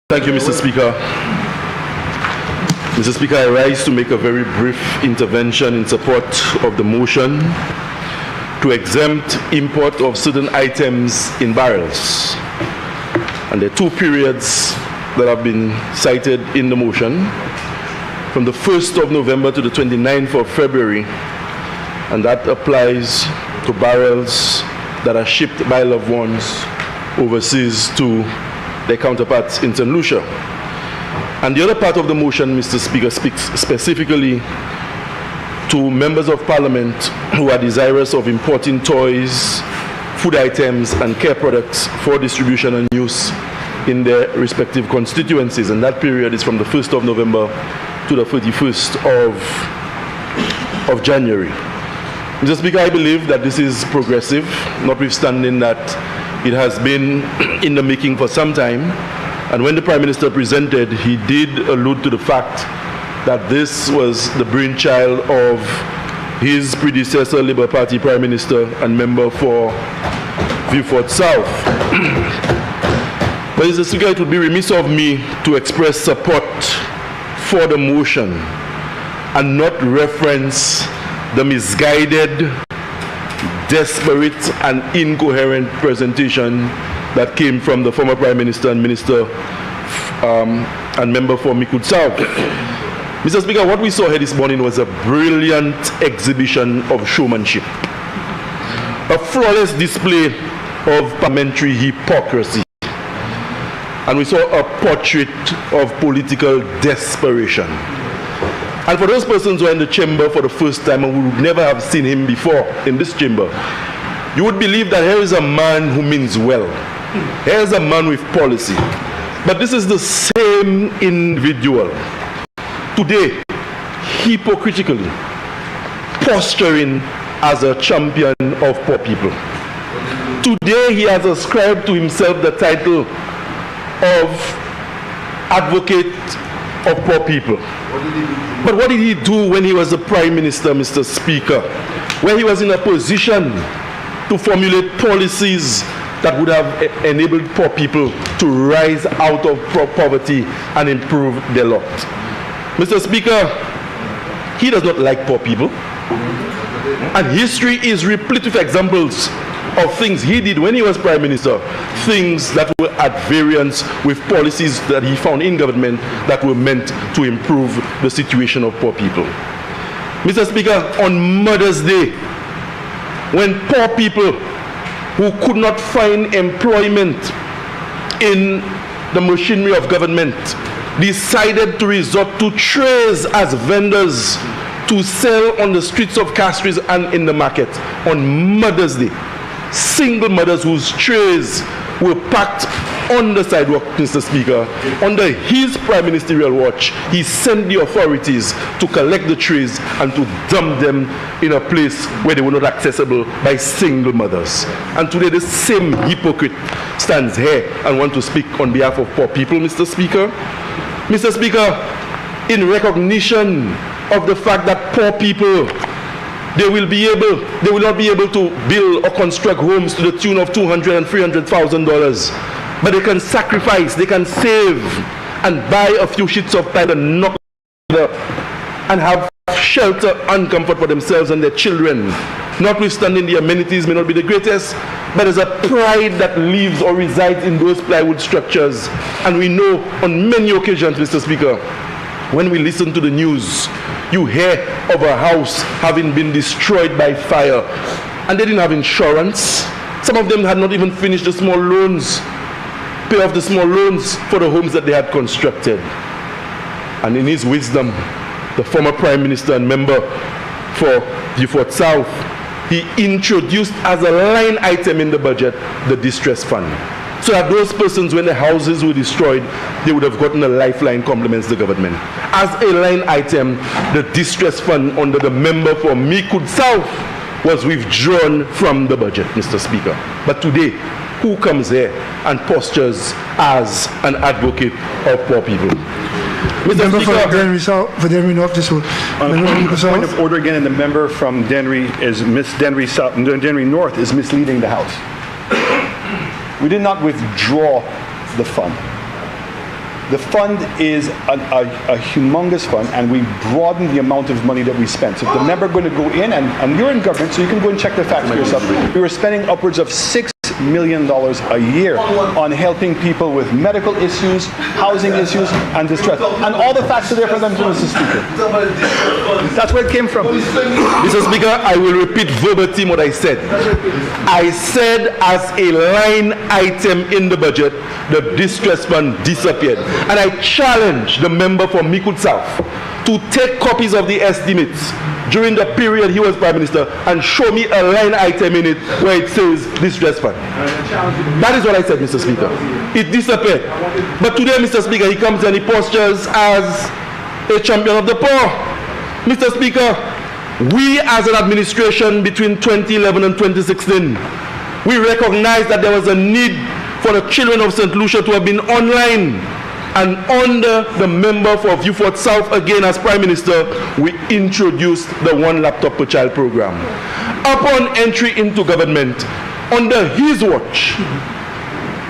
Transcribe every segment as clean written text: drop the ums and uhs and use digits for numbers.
Thank you, Mr. Speaker. Mr. Speaker, I rise to make a very brief intervention in support of the motion to exempt import of certain items in barrels. And there are two periods that have been cited in the motion, from the 1st of November to the 29th of February, and that applies to barrels that are shipped by loved ones overseas to their counterparts in St. Lucia. And the other part of the motion, Mr. Speaker, speaks specifically to members of Parliament who are desirous of importing toys, food items, and care products for distribution and use in their respective constituencies. And that period is from the 1st of November to the 31st of January. Mr. Speaker, I believe that this is progressive, notwithstanding that it has been in the making for some time. And when the Prime Minister presented, he did allude to the fact that this was the brainchild of his predecessor, Labour Party Prime Minister and member for Beaufort South. But Mr. Speaker, it would be remiss of me to express support for the motion and not reference the misguided, desperate and incoherent presentation that came from the former Prime Minister and Minister and member for Mikud South. Mr. Speaker, what we saw here this morning was a brilliant exhibition of showmanship, a flawless display of parliamentary hypocrisy, and we saw a portrait of political desperation. And for those persons who are in the chamber for the first time and who would never have seen him before in this chamber, you would believe that here is a man who means well. Here is a man with policy. But this is the same individual, today, hypocritically posturing as a champion of poor people. Today he has ascribed to himself the title of advocate of poor people. But what did he do when he was the Prime Minister, Mr. Speaker? Where he was in a position to formulate policies that would have enabled poor people to rise out of poverty and improve their lot. Mr. Speaker, he does not like poor people. And history is replete with examples of things he did when he was Prime Minister, things that were at variance with policies that he found in government that were meant to improve the situation of poor people. Mr. Speaker, on Mother's Day, when poor people who could not find employment in the machinery of government decided to resort to trays as vendors to sell on the streets of Castries and in the market on Mother's Day, single mothers whose trays were packed on the sidewalk, Mr. Speaker, under his prime ministerial watch, he sent the authorities to collect the trays and to dump them in a place where they were not accessible by single mothers. And today the same hypocrite stands here and wants to speak on behalf of poor people, Mr. Speaker. Mr. Speaker, in recognition of the fact that poor people, they will not be able to build or construct homes to the tune of $200,000 and $300,000. But they can sacrifice, they can save and buy a few sheets of tile and knock together and have shelter and comfort for themselves and their children. Notwithstanding the amenities may not be the greatest, but there's a pride that lives or resides in those plywood structures. And we know on many occasions, Mr. Speaker, when we listen to the news, you hear of a house having been destroyed by fire and they didn't have insurance. Some of them had not even finished the small loans, pay off the small loans for the homes that they had constructed. And in his wisdom, the former Prime Minister and member for Beaufort South, he introduced as a line item in the budget the distress fund. So that those persons, when their houses were destroyed, they would have gotten a lifeline compliments the government. As a line item, the distress fund under the member for Mikud South was withdrawn from the budget, Mr. Speaker. But today, who comes here and postures as an advocate of poor people? Mr. Speaker, for Denry North, this will. Point of order again, and the member from Denry is Denry North is misleading the House. We did not withdraw the fund. The fund is a humongous fund, and we broadened the amount of money that we spent. So if the member going to go in, and you're in government, so you can go and check the facts for yourself. We were spending upwards of $6 million a year on helping people with medical issues, housing issues, and distress. And all the facts are there for them, Mr. Speaker. That's where it came from. Mr. Speaker, I will repeat verbatim what I said. I said as a line item in the budget, the distress fund disappeared. And I challenge the member for Mikud South to take copies of the estimates during the period he was Prime Minister and show me a line item in it where it says distress fund. That is what I said, Mr. Speaker. It disappeared. But today, Mr. Speaker, he comes and he postures as a champion of the poor. Mr. Speaker, we as an administration between 2011 and 2016, we recognized that there was a need for the children of St. Lucia to have been online. And under the member for Vieux-Fort South again as Prime Minister, we introduced the One Laptop Per Child program. Upon entry into government, under his watch,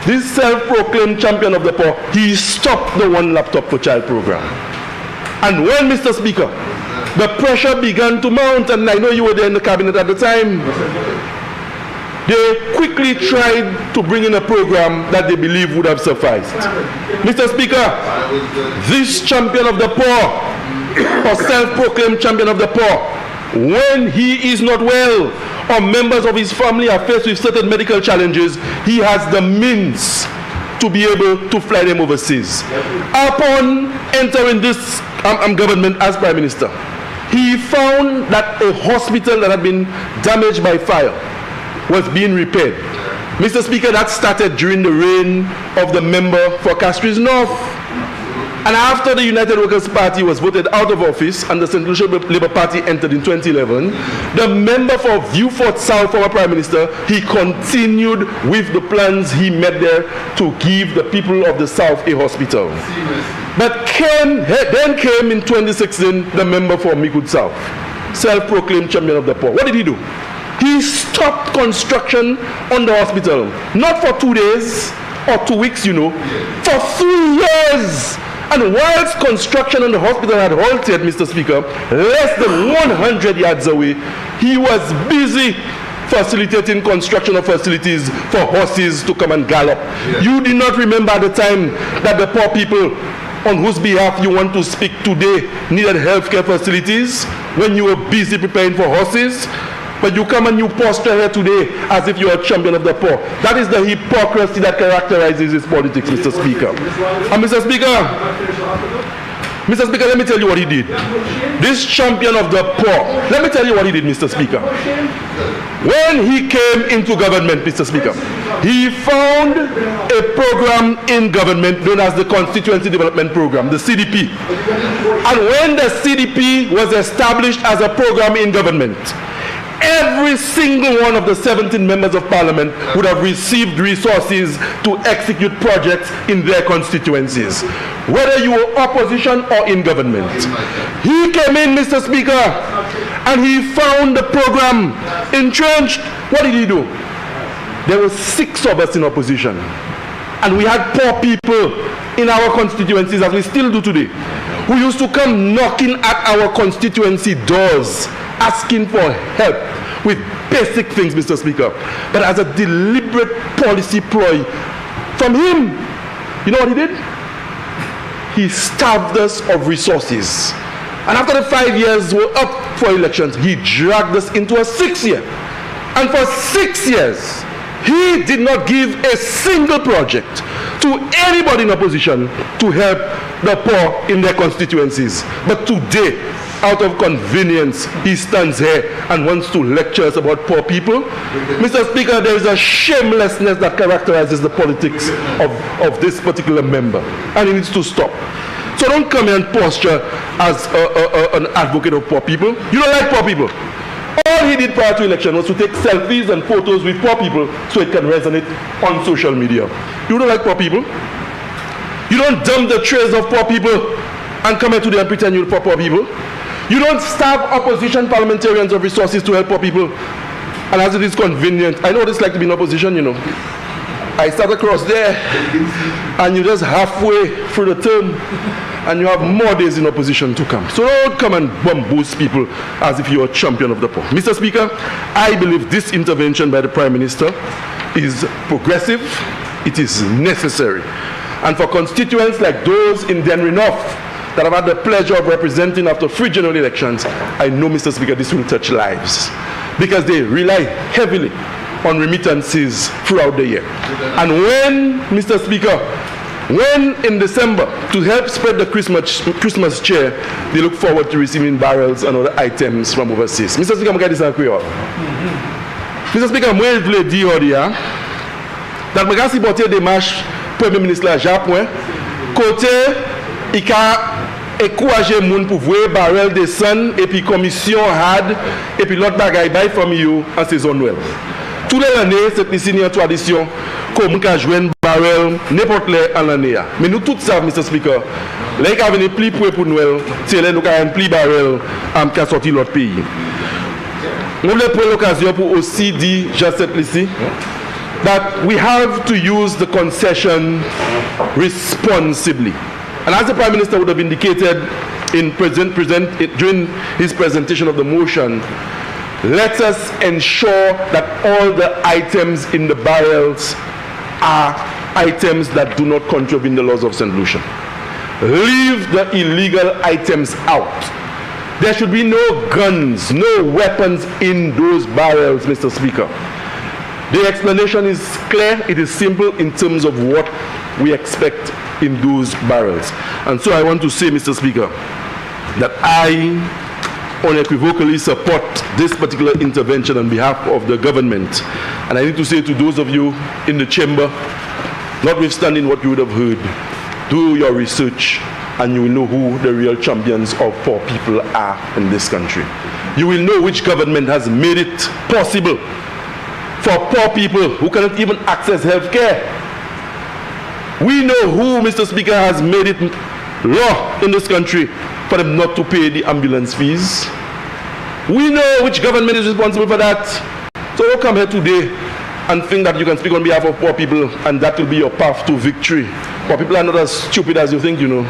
this self-proclaimed champion of the poor, he stopped the One Laptop Per Child program. And when, Mr. Speaker, the pressure began to mount, and I know you were there in the cabinet at the time, they quickly tried to bring in a program that they believe would have sufficed. Mr. Speaker, this champion of the poor, or self-proclaimed champion of the poor, when he is not well or members of his family are faced with certain medical challenges, he has the means to be able to fly them overseas. Upon entering this government as Prime Minister, he found that a hospital that had been damaged by fire was being repaired. Mr. Speaker, that started during the reign of the member for Castries North. And after the United Workers' Party was voted out of office and the St. Lucia Labour Party entered in 2011, the member for Vieux-Fort South, our Prime Minister, he continued with the plans he made there to give the people of the South a hospital. But then came in 2016 the member for Mikud South, self-proclaimed champion of the poor. What did he do? He stopped construction on the hospital, not for 2 days or 2 weeks, for 3 years. And whilst construction on the hospital had halted, Mr. Speaker, less than 100 yards away, he was busy facilitating construction of facilities for horses to come and gallop. You did not remember at the time that the poor people on whose behalf you want to speak today needed healthcare facilities when you were busy preparing for horses? But you come and you posture here today as if you're a champion of the poor. That is the hypocrisy that characterizes his politics, Mr. Speaker. And Mr. Speaker, let me tell you what he did. This champion of the poor, let me tell you what he did, Mr. Speaker. When he came into government, Mr. Speaker, he found a program in government known as the Constituency Development Program, the CDP. And when the CDP was established as a program in government, every single one of the 17 members of parliament would have received resources to execute projects in their constituencies, whether you were opposition or in government. He came in, Mr. Speaker, and he found the program entrenched. What did he do? There were 6 of us in opposition, and we had poor people in our constituencies, as we still do today, who used to come knocking at our constituency doors asking for help with basic things, Mr. Speaker. But as a deliberate policy ploy from him, you know what he did? He starved us of resources. And after the 5 years were up for elections, he dragged us into a 6th year. And for 6 years, he did not give a single project to anybody in opposition to help the poor in their constituencies. But today, out of convenience, he stands here and wants to lecture us about poor people. Mr. Speaker, there is a shamelessness that characterizes the politics of this particular member, and it needs to stop. So don't come here and posture as an advocate of poor people. You don't like poor people. All he did prior to election was to take selfies and photos with poor people so it can resonate on social media. You don't like poor people. You don't dump the trays of poor people and come here today and pretend you're for poor people. You don't starve opposition parliamentarians of resources to help poor people. And as it is convenient, I know what it's like to be in opposition, I start across there, and you're just halfway through the term, and you have more days in opposition to come. So don't come and boost people as if you're a champion of the poor. Mr. Speaker, I believe this intervention by the Prime Minister is progressive, it is necessary. And for constituents like those in Denry North that have had the pleasure of representing after 3 general elections, I know, Mr. Speaker, this will touch lives because they rely heavily on remittances throughout the year. And when, Mr. Speaker, when in December, to help spread the Christmas cheer, they look forward to receiving barrels and other items from overseas. Mr. Speaker, I'm going to disagree. Mr. Speaker, I'm going to dire that je vais supporter des marches Premier ministre la Japon, côté, il a encouragé les gens pour voir barrel descendre et puis commission had et puis l'autre bagaille by from you en saison Noël. Tous les années, c'est une tradition qu'on peut jouer un barrel n'importe où en l'année. Mais nous tous savons, Mr. Speaker, les gens qui viennent plus pour Noël, c'est les gens qui ont plus barrel qui ont sorti l'autre pays. Nous voulons prendre l'occasion pour aussi dire, just ici, that we have to use the concession responsibly. And as the Prime Minister would have indicated in during his presentation of the motion, let us ensure that all the items in the barrels are items that do not contravene the laws of St. Lucia. Leave the illegal items out. There should be no guns, no weapons in those barrels, Mr. Speaker. The explanation is clear, it is simple in terms of what we expect in those barrels. And so I want to say, Mr. Speaker, that I unequivocally support this particular intervention on behalf of the government. And I need to say to those of you in the chamber, notwithstanding what you would have heard, do your research and you will know who the real champions of poor people are in this country. You will know which government has made it possible for poor people who cannot even access health care. We know who, Mr. Speaker, has made it law in this country for them not to pay the ambulance fees. We know which government is responsible for that. So don't come here today and think that you can speak on behalf of poor people and that will be your path to victory. Poor people are not as stupid as you think, you know.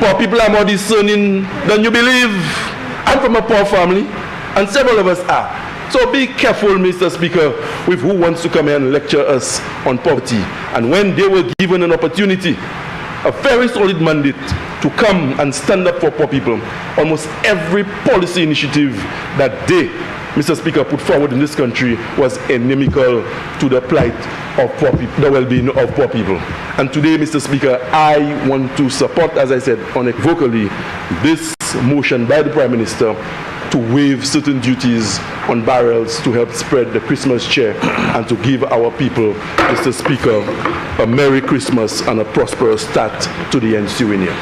Poor people are more discerning than you believe. I'm from a poor family and several of us are. So be careful, Mr. Speaker, with who wants to come here and lecture us on poverty. And when they were given an opportunity, a very solid mandate to come and stand up for poor people, almost every policy initiative that they, Mr. Speaker, put forward in this country was inimical to the plight of poor people, the well-being of poor people. And today, Mr. Speaker, I want to support, as I said, unequivocally, this motion by the Prime Minister to waive certain duties on barrels to help spread the Christmas cheer and to give our people, Mr. Speaker, a Merry Christmas and a prosperous start to the ensuing year.